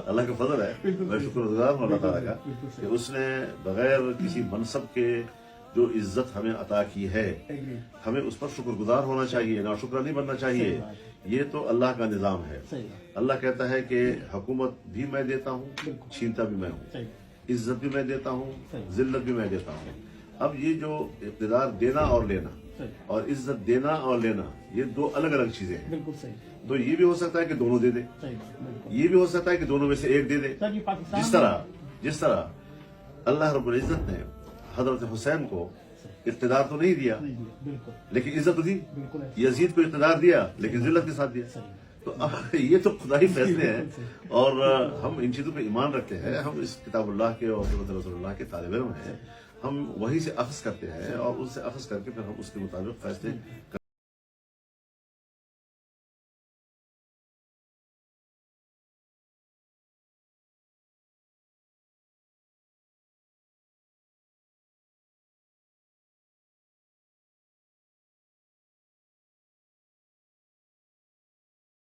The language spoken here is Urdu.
اللہ کا فضل ہے، میں شکر گزار ہوں اللہ تعالیٰ کا کہ اس نے بغیر کسی منصب کے جو عزت ہمیں عطا کی ہے، ہمیں اس پر شکر گزار ہونا چاہیے، ناشکرہ نہیں بننا چاہیے. یہ تو اللہ کا نظام ہے. اللہ کہتا ہے کہ حکومت بھی میں دیتا ہوں، چھینتا بھی میں ہوں، عزت بھی میں دیتا ہوں، ذلت بھی میں دیتا ہوں. اب یہ جو اقتدار دینا اور لینا اور عزت دینا اور لینا، یہ دو الگ الگ چیزیں ہیں. بالکل صحیح. تو یہ بھی ہو سکتا ہے کہ دونوں دے دے، یہ بھی ہو سکتا ہے کہ دونوں میں سے ایک دے دے. جس طرح اللہ رب العزت نے حضرت حسین کو اقتدار تو نہیں دیا لیکن عزت تو دی. یزید کو اقتدار دیا لیکن ذلت کے ساتھ دیا. تو یہ تو خدائی فیصلے ہیں اور ہم ان چیزوں پہ ایمان رکھتے ہیں. ہم اس کتاب اللہ کے اور سنت رسول اللہ کے طالب علم ہیں. ہم وہی سے اخذ کرتے ہیں اور ان سے اخذ کر کے پھر ہم اس کے مطابق فیصلے